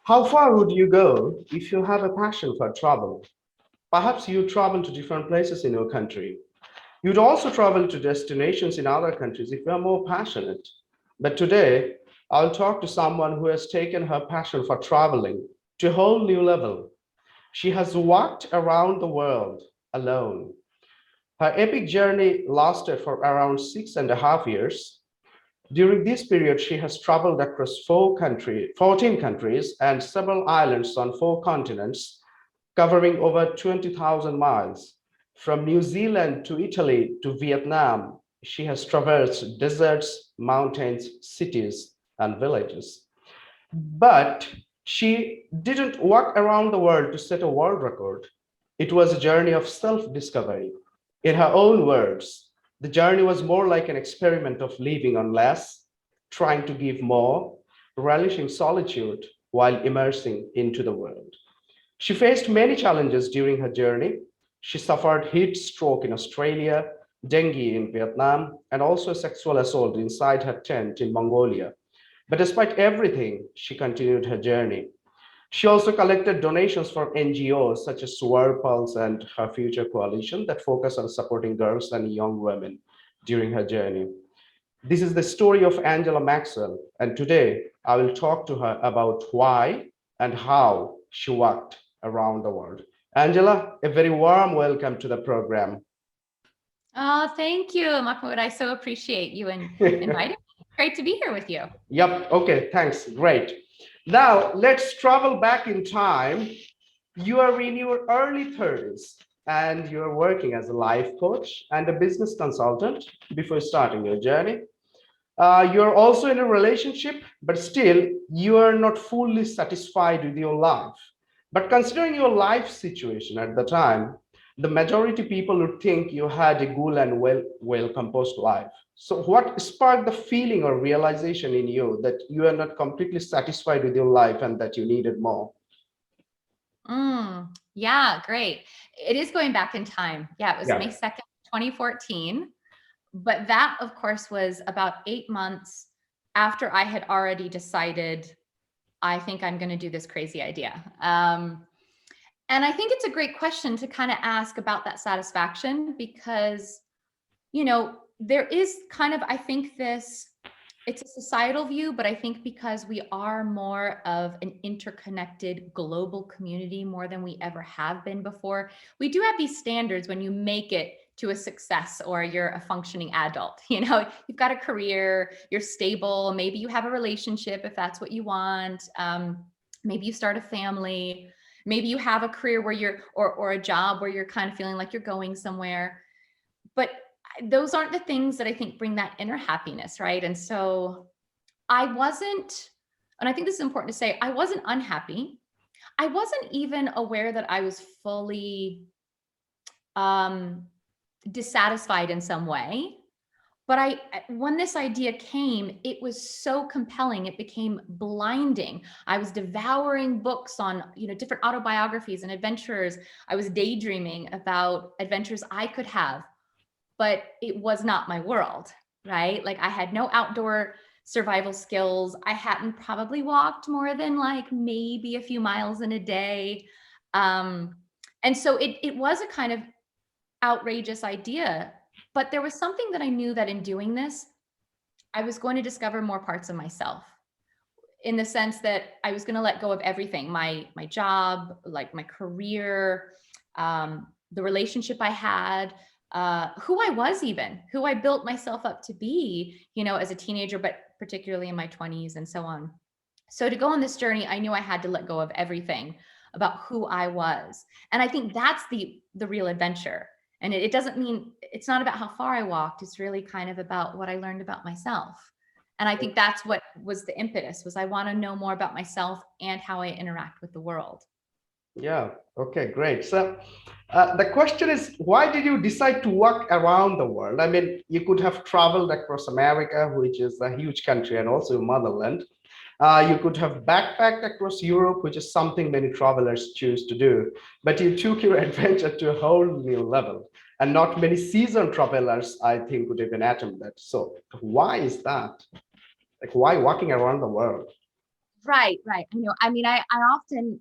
How far would you go if you have a passion for travel? Perhaps you travel to different places in your country. You'd also travel to destinations in other countries if you're more passionate. But today, I'll talk to someone who has taken her passion for traveling to a whole new level. She has walked around the world alone. Her epic journey lasted for around 6.5 years. During this period, she has traveled across 14 countries and several islands on 4 continents, covering over 20,000 miles. From New Zealand to Italy to Vietnam, she has traversed deserts, mountains, cities, and villages. But she didn't walk around the world to set a world record. It was a journey of self discovery. In her own words, the journey was more like an experiment of living on less, trying to give more, relishing solitude while immersing into the world. She faced many challenges during her journey. She suffered heat stroke in Australia, dengue in Vietnam, and also sexual assault inside her tent in Mongolia. But despite everything, she continued her journey. She also collected donations for NGOs such as Verb and her Future Coalition that focus on supporting girls and young women during her journey. This is the story of Angela Maxwell, and today I will talk to her about why and how she walked around the world. Angela, a very warm welcome to the program. Oh, thank you, Mahmoud. I so appreciate you inviting me. Great to be here with you. Yep, okay, thanks. Great. Now, let's travel back in time. You are in your early 30s and you're working as a life coach and a business consultant before starting your journey. You're also in a relationship, but still you are not fully satisfied with your life. But considering your life situation at the time, the majority people would think you had a good and well composed life. So, what sparked the feeling or realization in you that you are not completely satisfied with your life and that you needed more? Yeah, great. It is going back in time. Yeah, it was Yeah. May 2nd, 2014. But that, of course, was about 8 months after I had already decided, I think I'm going to do this crazy idea. And I think it's a great question to kind of ask about that satisfaction because, there is kind of, I think it's a societal view, but I think because we are more of an interconnected global community more than we ever have been before, we do have these standards when you make it to a success or you're a functioning adult. You've got a career, you're stable, maybe you have a relationship if that's what you want. Maybe you start a family, maybe you have a career where or a job where you're kind of feeling like you're going somewhere. But those aren't the things that I think bring that inner happiness, right? And so I wasn't, and I think this is important to say, I wasn't unhappy. I wasn't even aware that I was fully dissatisfied in some way. But when this idea came, it was so compelling. It became blinding. I was devouring books on, different autobiographies and adventures. I was daydreaming about adventures I could have, but it was not my world, right? Like I had no outdoor survival skills. I hadn't probably walked more than like maybe a few miles in a day. And so it was a kind of outrageous idea, but there was something that I knew that in doing this, I was going to discover more parts of myself in the sense that I was going to let go of everything, my job, like my career, the relationship I had, who I was even, who I built myself up to be, as a teenager, but particularly in my 20s and so on. So to go on this journey, I knew I had to let go of everything about who I was. And I think that's the real adventure. And it doesn't mean, it's not about how far I walked. It's really kind of about what I learned about myself. And I think that's what was the impetus, was I want to know more about myself and how I interact with the world. Yeah, okay, great. So the question is, why did you decide to walk around the world? I mean, you could have traveled across America, which is a huge country, and also your motherland. You could have backpacked across Europe, which is something many travelers choose to do. But you took your adventure to a whole new level. And not many seasoned travelers, I think, would even attempt that. So why is that? Like, why walking around the world? Right, right. I know. I mean, I often,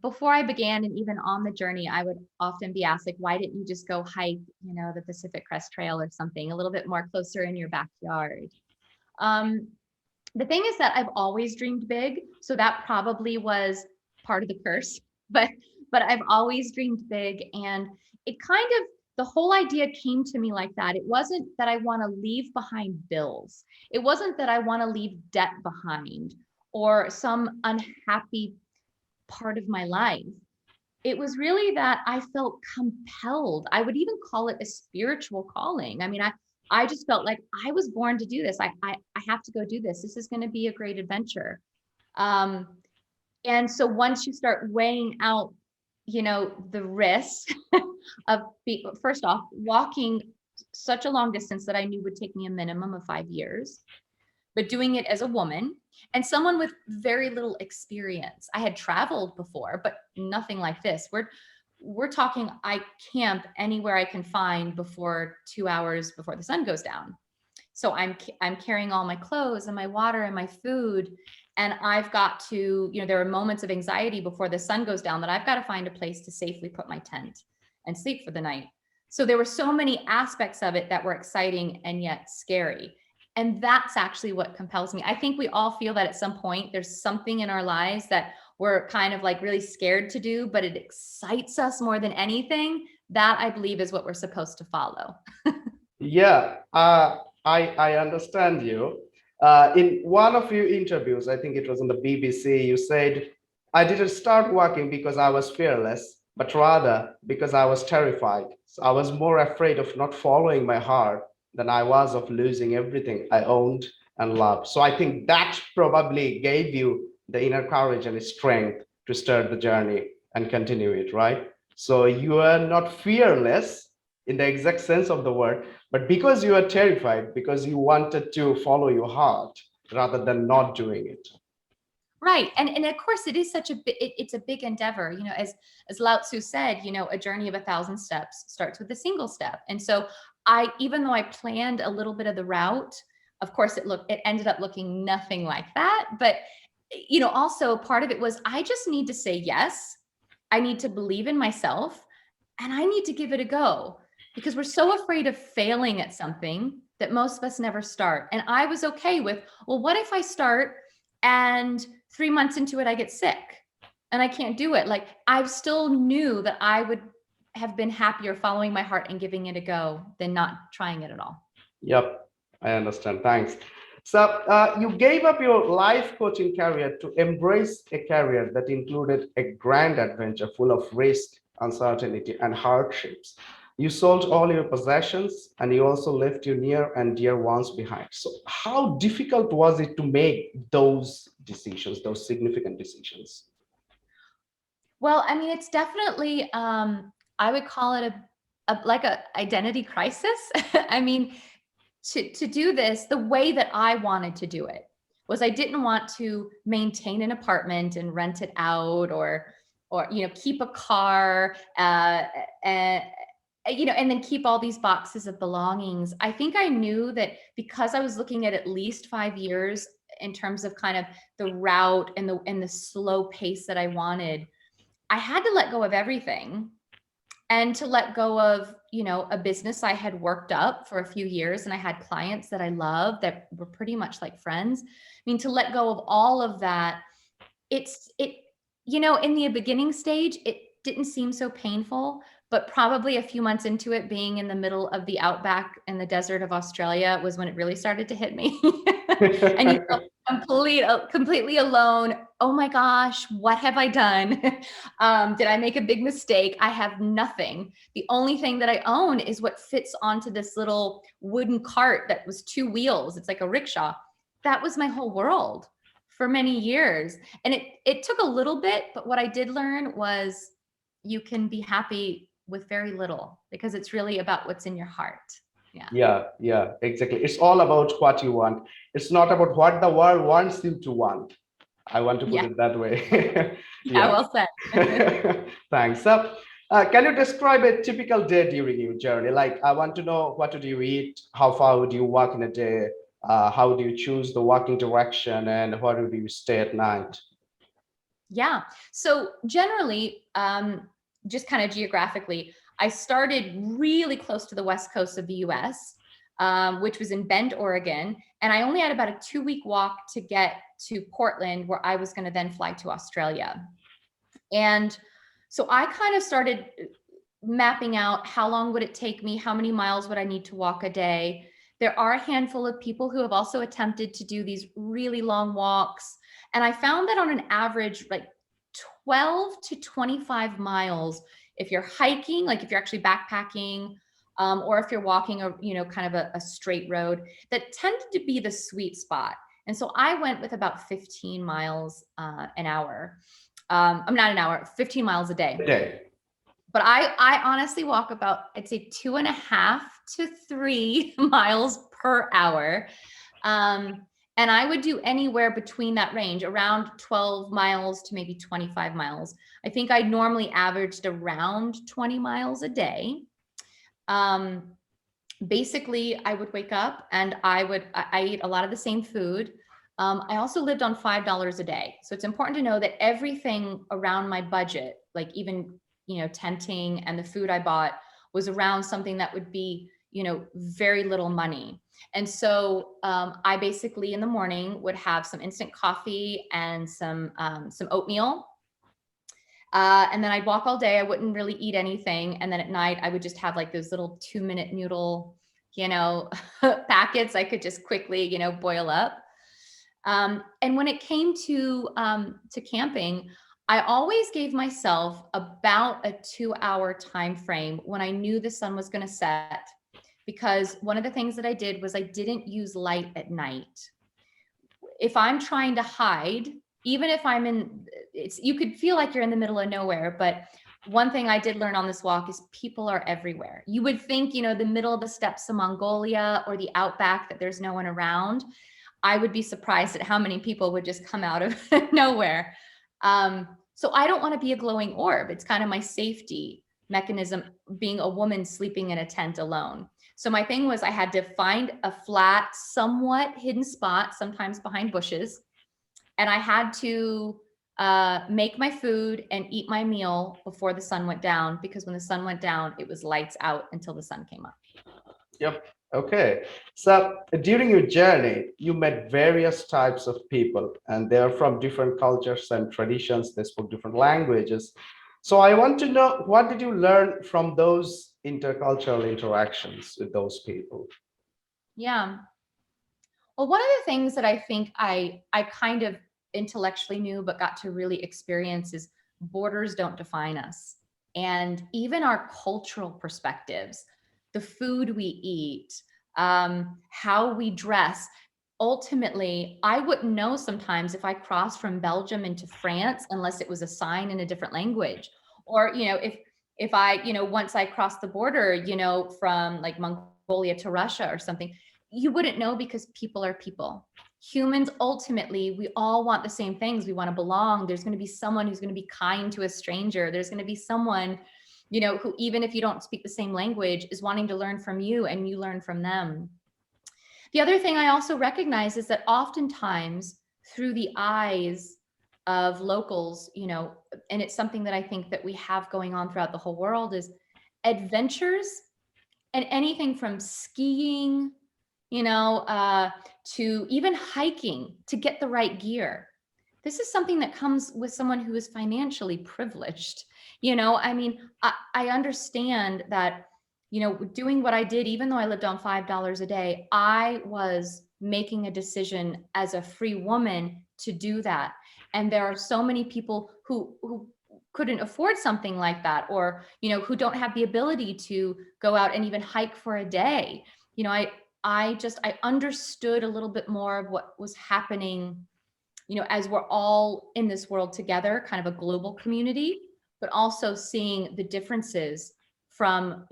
before I began and even on the journey, I would often be asked, like, why didn't you just go hike, the Pacific Crest Trail or something a little bit more closer in your backyard? Um, the thing is that I've always dreamed big, so that probably was part of the curse. But I've always dreamed big, and it kind of, the whole idea came to me like that. It wasn't that I want to leave behind bills. It wasn't that I want to leave debt behind or some unhappy part of my life. It was really that I felt compelled. I would even call it a spiritual calling. I mean, I just felt like I was born to do this. I have to go do this. This is going to be a great adventure. Um, and so once you start weighing out, the risk of first off, walking such a long distance that I knew would take me a minimum of 5 years, but doing it as a woman and someone with very little experience. I had traveled before, but nothing like this. We're talking, I camp anywhere I can find before 2 hours before the sun goes down. So I'm carrying all my clothes and my water and my food. And I've got to, there are moments of anxiety before the sun goes down that I've got to find a place to safely put my tent and sleep for the night. So there were so many aspects of it that were exciting and yet scary. And that's actually what compels me. I think we all feel that at some point there's something in our lives that we're kind of like really scared to do, but it excites us more than anything. That I believe is what we're supposed to follow. Yeah, I understand you. In one of your interviews, I think it was on the BBC, you said, I didn't start working because I was fearless, but rather because I was terrified. So I was more afraid of not following my heart than I was of losing everything I owned and loved. So I think that probably gave you the inner courage and strength to start the journey and continue it, right? So you are not fearless in the exact sense of the word, but because you are terrified, because you wanted to follow your heart rather than not doing it. Right. And of course it is such a it's a big endeavor, as Lao Tzu said, a journey of 1,000 steps starts with a single step. And so even though I planned a little bit of the route, of course it ended up looking nothing like that. But, also part of it was I just need to say yes. I need to believe in myself and I need to give it a go because we're so afraid of failing at something that most of us never start. And I was okay with, well, what if I start and 3 months into it, I get sick and I can't do it? Like, I still knew that I would have been happier following my heart and giving it a go than not trying it at all. Yep, I understand. Thanks. So you gave up your life coaching career to embrace a career that included a grand adventure full of risk, uncertainty, and hardships. You sold all your possessions and you also left your near and dear ones behind. So, how difficult was it to make those decisions, those significant decisions? Well, I mean, it's definitely, I would call it like a identity crisis. I mean, to do this the way that I wanted to do it was I didn't want to maintain an apartment and rent it out or keep a car and and then keep all these boxes of belongings. I think I knew that because I was looking at least 5 years in terms of kind of the route and the slow pace that I wanted, I had to let go of everything and to let go of, a business I had worked up for a few years and I had clients that I loved that were pretty much like friends. I mean, to let go of all of that, in the beginning stage, it didn't seem so painful, but probably a few months into it, being in the middle of the outback in the desert of Australia was when it really started to hit me. And you feel completely alone. Oh my gosh, what have I done? Did I make a big mistake? I have nothing. The only thing that I own is what fits onto this little wooden cart that was 2 wheels. It's like a rickshaw. That was my whole world for many years. And it took a little bit, but what I did learn was you can be happy with very little because it's really about what's in your heart. Yeah, exactly. It's all about what you want. It's not about what the world wants you to want. I want to put Yeah. it that way. Yeah, well said. Thanks. So, can you describe a typical day during your journey? Like, I want to know, what do you eat? How far would you walk in a day? How do you choose the walking direction, and where do you stay at night? Yeah. So generally, just kind of geographically, I started really close to the west coast of the US, which was in Bend, Oregon. And I only had about a 2 week walk to get to Portland, where I was going to then fly to Australia. And so I kind of started mapping out how long would it take me, how many miles would I need to walk a day. There are a handful of people who have also attempted to do these really long walks. And I found that on an average, like 12 to 25 miles, if you're hiking, like if you're actually backpacking, or if you're walking a, kind of a straight road, that tended to be the sweet spot. And so I went with about 15 miles an hour. I'm not an hour, 15 miles a A day. day. But I honestly walk about, I'd say 2.5 to 3 miles per hour. And I would do anywhere between that range, around 12 miles to maybe 25 miles. I think I normally averaged around 20 miles a day. Basically, I would wake up and I eat a lot of the same food. I also lived on $5 a day. So it's important to know that everything around my budget, like even, tenting and the food I bought, was around something that would be, very little money. And so I basically in the morning would have some instant coffee and some oatmeal. And then I'd walk all day. I wouldn't really eat anything. And then at night, I would just have like those little 2-minute noodle, packets I could just quickly, boil up. And when it came to camping, I always gave myself about a 2-hour time frame when I knew the sun was going to set, because one of the things that I did was I didn't use light at night. If I'm trying to hide, even if I'm you could feel like you're in the middle of nowhere, but one thing I did learn on this walk is people are everywhere. You would think, the middle of the steppes of Mongolia or the outback, that there's no one around. I would be surprised at how many people would just come out of nowhere. So I don't want to be a glowing orb. It's kind of my safety mechanism, being a woman sleeping in a tent alone. So my thing was I had to find a flat, somewhat hidden spot, sometimes behind bushes. And I had to make my food and eat my meal before the sun went down, because when the sun went down, it was lights out until the sun came up. Yep. Okay. So during your journey, you met various types of people, and they're from different cultures and traditions. They spoke different languages. So I want to know, what did you learn from those intercultural interactions with those people? Yeah. Well, one of the things that I think I kind of intellectually knew but got to really experience is borders don't define us. And even our cultural perspectives, the food we eat, how we dress. Ultimately, I wouldn't know sometimes if I crossed from Belgium into France unless it was a sign in a different language. Or, if I, once I crossed the border, from like Mongolia to Russia or something, you wouldn't know, because people are people. Humans, ultimately, we all want the same things. We want to belong. There's going to be someone who's going to be kind to a stranger. There's going to be someone, who, even if you don't speak the same language, is wanting to learn from you and you learn from them. The other thing I also recognize is that oftentimes through the eyes of locals, and it's something that I think that we have going on throughout the whole world, is adventures and anything from skiing, to even hiking to get the right gear. This is something that comes with someone who is financially privileged. I mean, I understand that, doing what I did, even though I lived on $5 a day, I was making a decision as a free woman to do that. And there are so many people who couldn't afford something like that, or, who don't have the ability to go out and even hike for a day. I understood a little bit more of what was happening, as we're all in this world together, kind of a global community, but also seeing the differences from,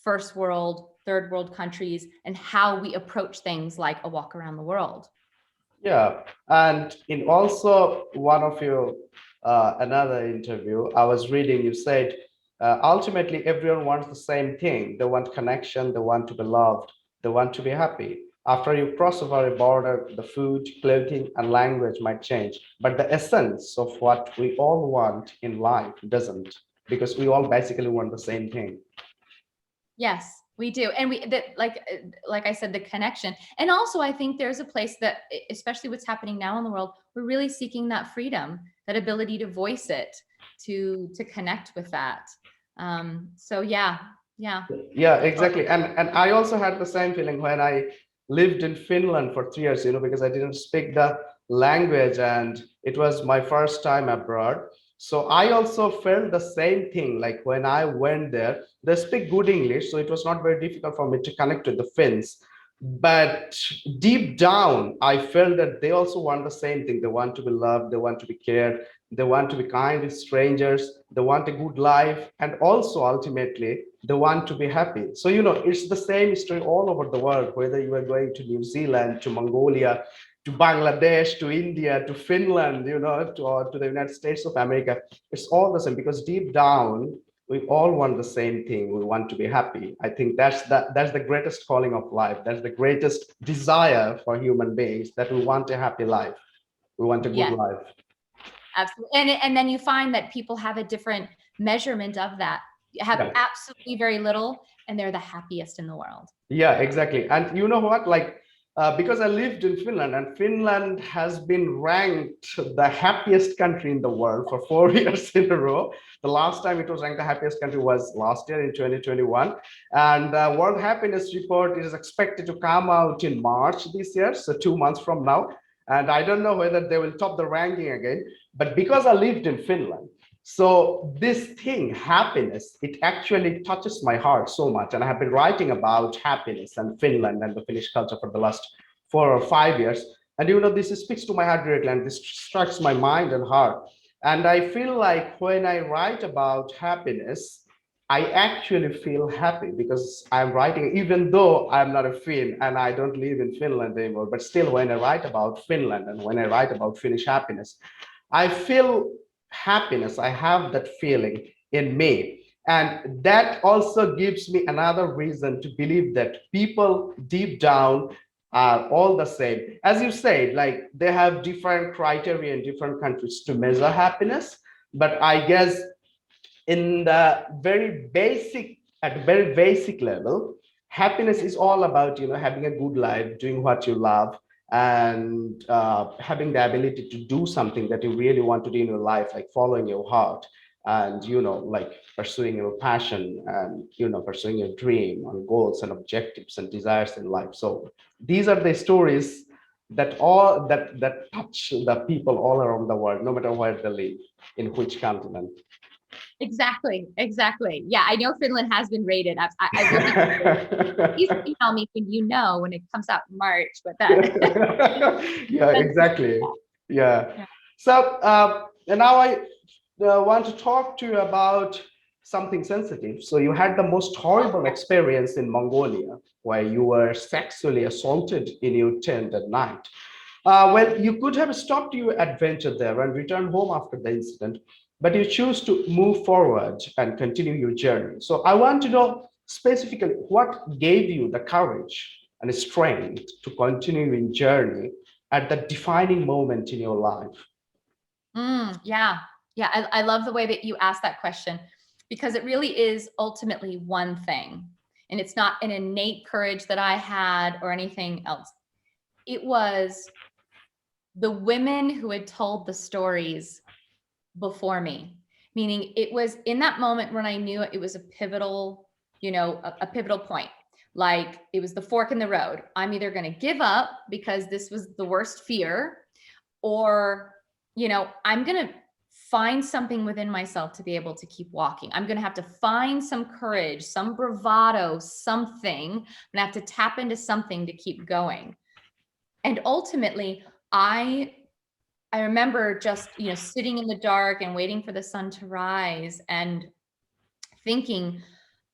first world, third world countries, and how we approach things like a walk around the world. Yeah, and in also one of your another interview, I was reading, you said ultimately everyone wants the same thing. They want connection, they want to be loved, they want to be happy. After you cross over a border, the food, clothing, and language might change, but the essence of what we all want in life doesn't, because we all basically want the same thing. Yes, we do. And we that like I said, the connection. And also I think there's a place that especially what's happening now in the world, we're really seeking that freedom, that ability to voice it, to connect with that. So yeah, yeah. Yeah, exactly. And I also had the same feeling when I lived in Finland for 3 years, because I didn't speak the language and it was my first time abroad. So I also felt the same thing. Like when I went there, they speak good English, so it was not very difficult for me to connect with the Finns. But deep down, I felt that they also want the same thing. They want to be loved, they want to be cared, they want to be kind with strangers, they want a good life, and also ultimately they want to be happy. So, it's the same story all over the world, whether you are going to New Zealand, to Mongolia, to Bangladesh, to India, to Finland, or to the United States of America. It's all the same because deep down, we all want the same thing. We want to be happy. I think that's the greatest calling of life. That's the greatest desire for human beings, that we want a happy life. We want a good Yeah, life. absolutely. And then you find that people have a different measurement of that. You have Yeah. absolutely very little, and they're the happiest in the world. Yeah, exactly. And you know what? Like, because I lived in Finland, and Finland has been ranked the happiest country in the world for 4 years in a row. The last time it was ranked the happiest country was last year in 2021. And the World Happiness Report is expected to come out in March this year, so 2 months from now. And I don't know whether they will top the ranking again. But because I lived in Finland, so this thing, happiness, it actually touches my heart so much. And I have been writing about happiness and Finland and the Finnish culture for the last 4 or 5 years. And this speaks to my heart directly, and this strikes my mind and heart. And I feel like when I write about happiness, I actually feel happy because I'm writing, even though I'm not a Finn and I don't live in Finland anymore, but still when I write about Finland and when I write about Finnish happiness, I feel happiness. I have that feeling in me. And that also gives me another reason to believe that people deep down are all the same. As you said, like they have different criteria in different countries to measure happiness. But I guess in the very basic level, happiness is all about having a good life, doing what you love, and having the ability to do something that you really want to do in your life, like following your heart, and like pursuing your passion, and pursuing your dream and goals and objectives and desires in life. So these are the stories that touch the people all around the world, no matter where they live, in which continent. Exactly. Exactly. Yeah, I know Finland has been rated. I will be curious. Please email me when it comes out in March. But that. Yeah, exactly. Yeah. Yeah. So and now I want to talk to you about something sensitive. So you had the most horrible experience in Mongolia, where you were sexually assaulted in your tent at night. Well, you could have stopped your adventure there and returned home after the incident, but you choose to move forward and continue your journey. So I want to know specifically what gave you the courage and strength to continue your journey at the defining moment in your life. Yeah. Yeah. I love the way that you asked that question, because it really is ultimately one thing. And it's not an innate courage that I had or anything else. It was the women who had told the stories before me, meaning it was in that moment when I knew it was a pivotal, a pivotal point. Like it was the fork in the road. I'm either going to give up because this was the worst fear, or, I'm going to find something within myself to be able to keep walking. I'm going to have to find some courage, some bravado, something. I'm going to have to tap into something to keep going. And ultimately, I remember just, sitting in the dark and waiting for the sun to rise and thinking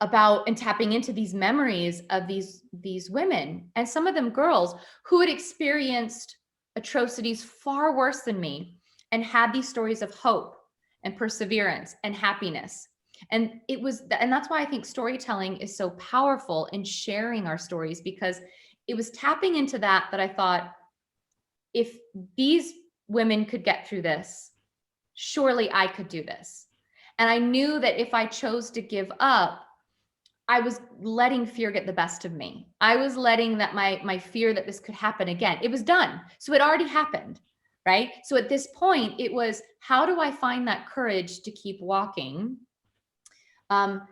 about and tapping into these memories of these women, and some of them girls who had experienced atrocities far worse than me and had these stories of hope and perseverance and happiness. And and that's why I think storytelling is so powerful in sharing our stories, because it was tapping into that I thought, if these women could get through this, surely I could do this. And I knew that if I chose to give up, I was letting fear get the best of me. I was letting that my fear that this could happen again. It was done. So it already happened, right? So at this point, it was, how do I find that courage to keep walking? And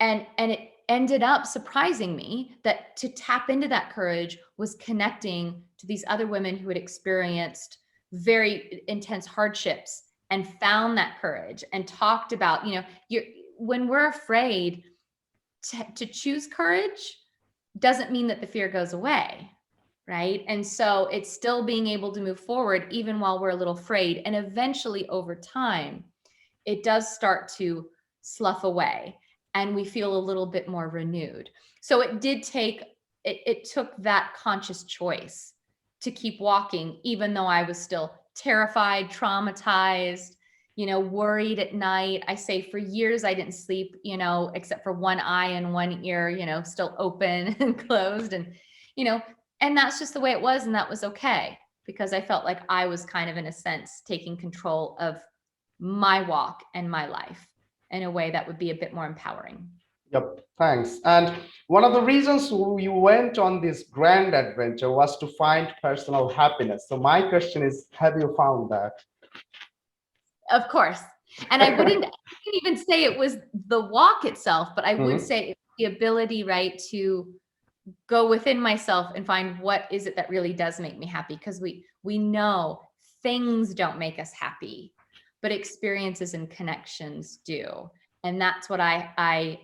it ended up surprising me that to tap into that courage was connecting to these other women who had experienced very intense hardships and found that courage and talked about, when we're afraid, to choose courage doesn't mean that the fear goes away, right? And so it's still being able to move forward even while we're a little afraid. And eventually over time, it does start to slough away and we feel a little bit more renewed. So it took that conscious choice to keep walking, even though I was still terrified, traumatized, worried at night. I say for years I didn't sleep, except for one eye and one ear, still open and closed. And, and that's just the way it was. And that was okay, because I felt like I was kind of, in a sense, taking control of my walk and my life in a way that would be a bit more empowering. Yep, thanks. And one of the reasons you went on this grand adventure was to find personal happiness. So my question is, have you found that? Of course. And I wouldn't even say it was the walk itself, but I would say it's the ability, right, to go within myself and find what is it that really does make me happy. Because we know things don't make us happy, but experiences and connections do. And that's what I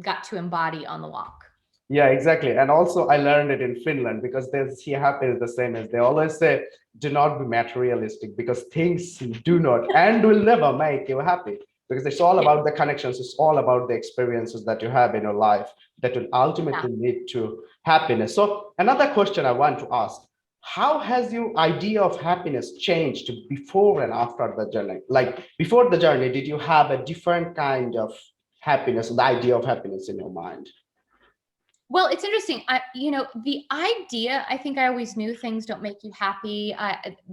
got to embody on the walk. Yeah, exactly. And also I learned it in Finland, because there's here happens the same as they always say, do not be materialistic, because things do not and will never make you happy, because it's all about the connections. It's all about the experiences that you have in your life that will ultimately lead to happiness. So another question I want to ask, how has your idea of happiness changed before and after the journey? Like before the journey, did you have a different kind of happiness, the idea of happiness in your mind? Well, it's interesting. The idea, I think I always knew things don't make you happy.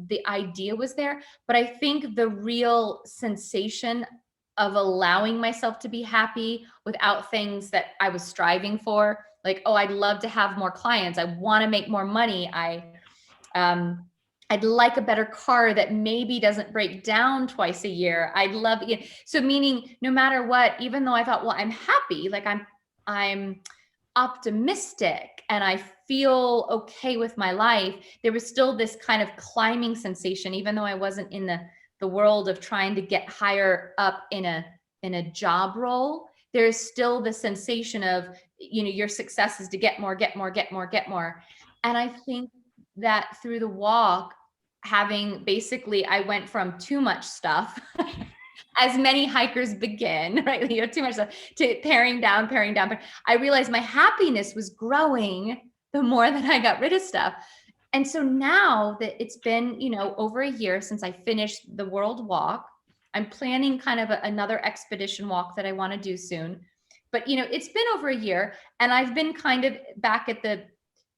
The idea was there, but I think the real sensation of allowing myself to be happy without things that I was striving for, like, oh, I'd love to have more clients. I want to make more money. I'd like a better car that maybe doesn't break down twice a year. I'd love, so meaning no matter what, even though I thought, well, I'm happy, like I'm optimistic and I feel okay with my life, there was still this kind of climbing sensation, even though I wasn't in the world of trying to get higher up in a job role. There's still the sensation of, your success is to get more, get more, get more, get more. And I think that through the walk, basically, I went from too much stuff as many hikers begin, right? Too much stuff, to paring down. I realized my happiness was growing the more that I got rid of stuff. And so now that it's been, over a year since I finished the world walk, I'm planning kind of another expedition walk that I want to do soon. But, it's been over a year and I've been kind of back at the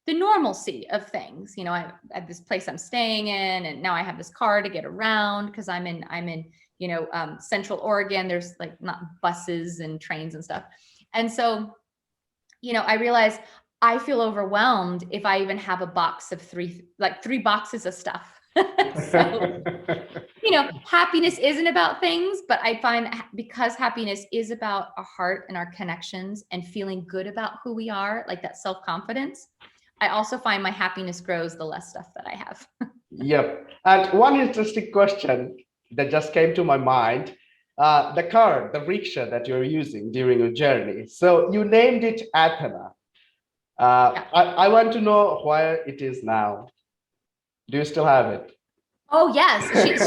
normalcy of things. I have this place I'm staying in, and now I have this car to get around because I'm in Central Oregon. There's like not buses and trains and stuff. And so, I realize I feel overwhelmed if I even have a box of three boxes of stuff. So, happiness isn't about things, but I find because happiness is about our heart and our connections and feeling good about who we are, like that self-confidence, I also find my happiness grows the less stuff that I have. Yep. And one interesting question that just came to my mind, the rickshaw that you're using during your journey. So you named it Athena. I want to know where it is now. Do you still have it? Oh yes, she's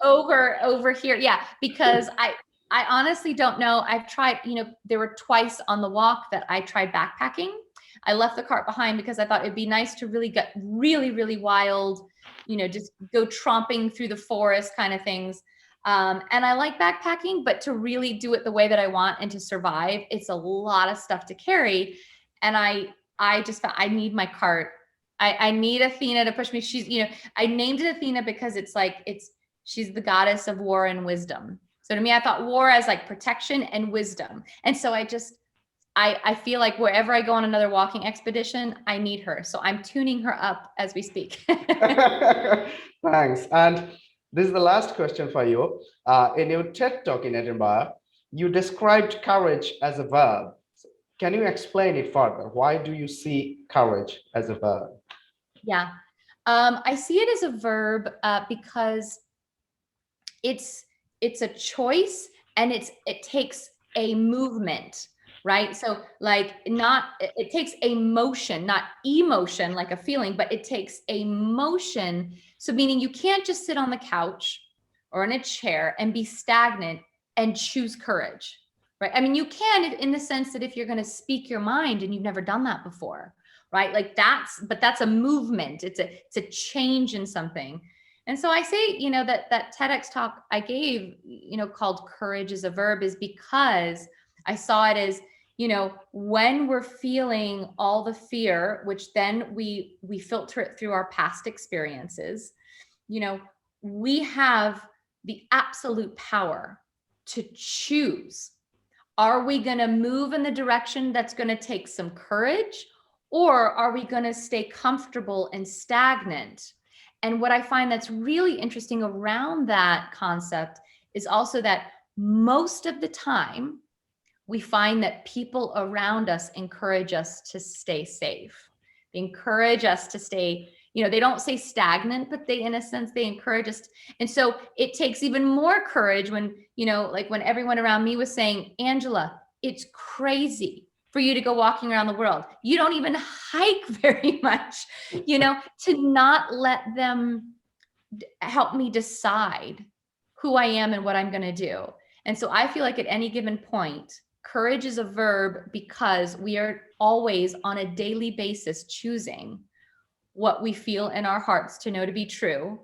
over here. Yeah, because I honestly don't know. I've tried, there were twice on the walk that I tried backpacking. I left the cart behind because I thought it'd be nice to really get really, really wild, just go tromping through the forest kind of things. And I like backpacking, but to really do it the way that I want and to survive, it's a lot of stuff to carry. And I I need my cart. I need Athena to push me. She's, I named it Athena because she's the goddess of war and wisdom. So to me, I thought war as like protection and wisdom. And so I feel like wherever I go on another walking expedition, I need her. So I'm tuning her up as we speak. Thanks. And this is the last question for you. In your TED talk in Edinburgh, you described courage as a verb. Can you explain it further? Why do you see courage as a verb? Yeah. I see it as a verb because it's a choice, and it takes a movement, right? So like it takes a motion, not emotion like a feeling, but it takes a motion. So meaning you can't just sit on the couch or in a chair and be stagnant and choose courage, right? I mean, you can in the sense that if you're going to speak your mind and you've never done that before, right? Like but that's a movement. It's a change in something. And so I say, that TEDx talk I gave, called Courage is a Verb, is because I saw it as, when we're feeling all the fear, which then we filter it through our past experiences, we have the absolute power to choose. Are we going to move in the direction that's going to take some courage, or are we going to stay comfortable and stagnant? And what I find that's really interesting around that concept is also that most of the time, we find that people around us encourage us to stay safe. They encourage us to stay, they don't say stagnant, but in a sense, they encourage us. And so it takes even more courage when, like when everyone around me was saying, Angela, it's crazy for you to go walking around the world. You don't even hike very much, to not let them help me decide who I am and what I'm going to do. And so I feel like at any given point, courage is a verb because we are always on a daily basis choosing what we feel in our hearts to know to be true,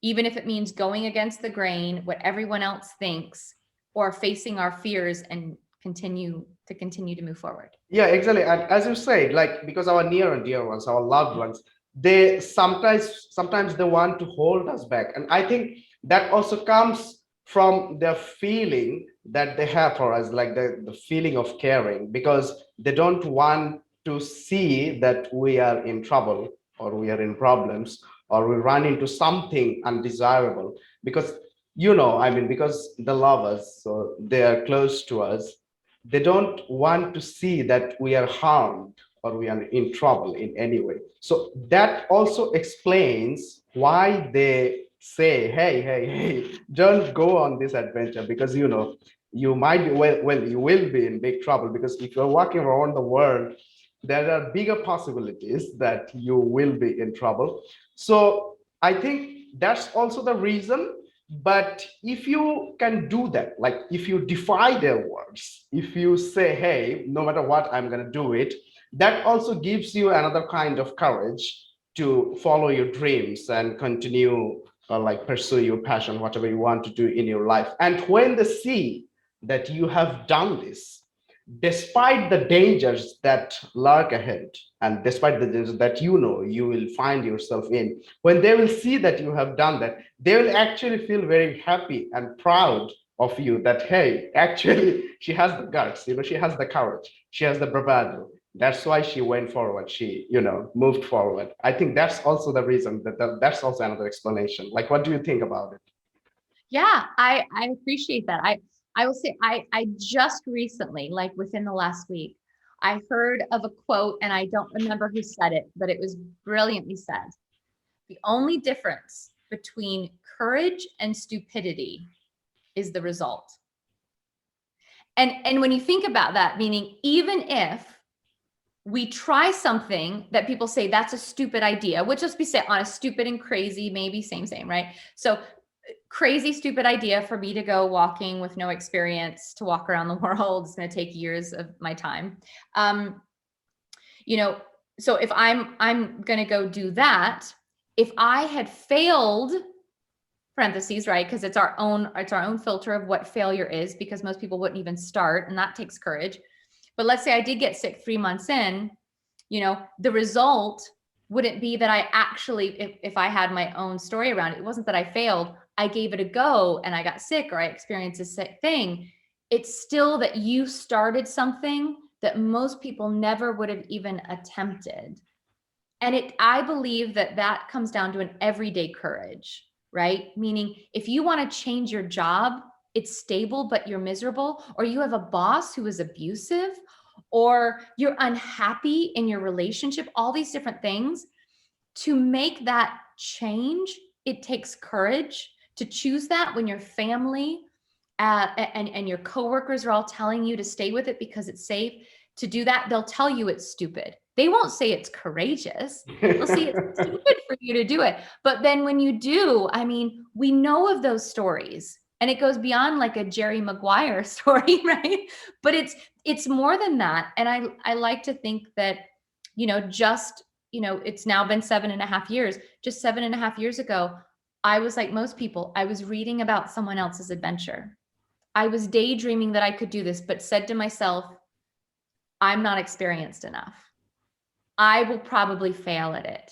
even if it means going against the grain, what everyone else thinks, or facing our fears and continue to move forward. Yeah, exactly. And as you said, like, because our near and dear ones, our loved ones, they sometimes they want to hold us back. And I think that also comes from the feeling that they have for us, like the feeling of caring, because they don't want to see that we are in trouble, or we are in problems, or we run into something undesirable. Because, I mean, because they love us, so they are close to us, they don't want to see that we are harmed or we are in trouble in any way. So that also explains why they say, hey, don't go on this adventure, because you might be, well, you will be in big trouble, because if you're walking around the world, there are bigger possibilities that you will be in trouble. So I think that's also the reason. But if you can do that, like if you defy their words, if you say, hey, no matter what, I'm going to do it, that also gives you another kind of courage to follow your dreams and continue, like pursue your passion, whatever you want to do in your life. And when they see that you have done this, despite the dangers that lurk ahead, and despite the dangers that you will find yourself in, when they will see that you have done that, they will actually feel very happy and proud of you, that hey, actually she has the guts, she has the courage, she has the bravado. That's why she went forward, she moved forward. I think that's also the reason, that's also another explanation. Like, what do you think about it? Yeah, I appreciate that. I will say I just recently, like within the last week, I heard of a quote, and I don't remember who said it, but it was brilliantly said. The only difference between courage and stupidity is the result. And when you think about that, meaning even if we try something that people say that's a stupid idea, which, let's be say honest, stupid and crazy, maybe same, right? So crazy, stupid idea for me to go walking with no experience, to walk around the world. It's going to take years of my time. So if I'm going to go do that, if I had failed, parentheses, right? Because it's our own filter of what failure is, because most people wouldn't even start, and that takes courage. But let's say I did get sick 3 months in, the result wouldn't be that I actually, if I had my own story around it, it wasn't that I failed, I gave it a go and I got sick or I experienced a sick thing. It's still that you started something that most people never would have even attempted. And I believe that comes down to an everyday courage, right? Meaning if you want to change your job, it's stable, but you're miserable, or you have a boss who is abusive, or you're unhappy in your relationship, all these different things. To make that change, it takes courage to choose that when your family and your coworkers are all telling you to stay with it because it's safe. To do that, they'll tell you it's stupid. They won't say it's courageous. They'll say it's stupid for you to do it. But then when you do, I mean, we know of those stories, and it goes beyond like a Jerry Maguire story, right? But it's more than that. And I like to think that, it's now been 7.5 years. Just 7.5 years ago, I was like most people, I was reading about someone else's adventure. I was daydreaming that I could do this, but said to myself, I'm not experienced enough. I will probably fail at it.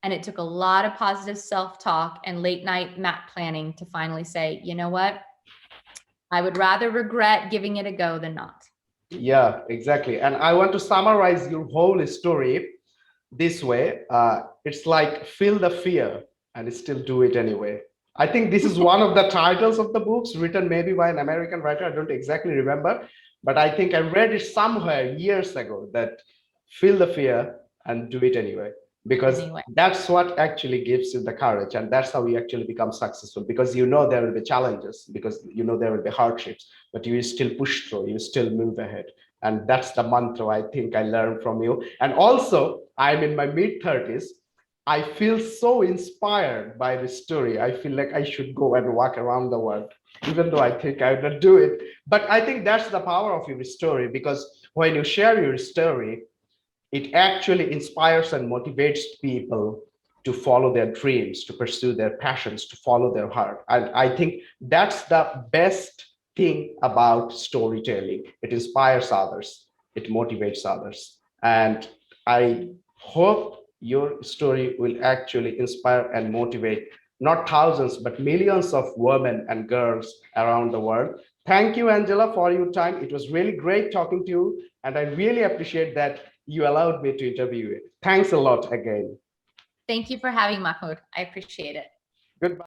And it took a lot of positive self-talk and late night map planning to finally say, you know what? I would rather regret giving it a go than not. Yeah, exactly. And I want to summarize your whole story this way. It's like feel the fear and still do it anyway. I think this is one of the titles of the books, written maybe by an American writer. I don't exactly remember, but I think I read it somewhere years ago, that feel the fear and do it anyway, because that's what actually gives you the courage, and that's how you actually become successful, because there will be challenges, because there will be hardships, but you still push through, you still move ahead. And that's the mantra I think I learned from you. And also, I'm in my mid-30s. I feel so inspired by this story. I feel like I should go and walk around the world, even though I think I would not do it. But I think that's the power of your story, because when you share your story, it actually inspires and motivates people to follow their dreams, to pursue their passions, to follow their heart. And I think that's the best thing about storytelling. It inspires others, it motivates others. And I hope your story will actually inspire and motivate not thousands, but millions of women and girls around the world. Thank you, Angela, for your time. It was really great talking to you. And I really appreciate that you allowed me to interview you. Thanks a lot again. Thank you for having Mahmoud. I appreciate it. Goodbye.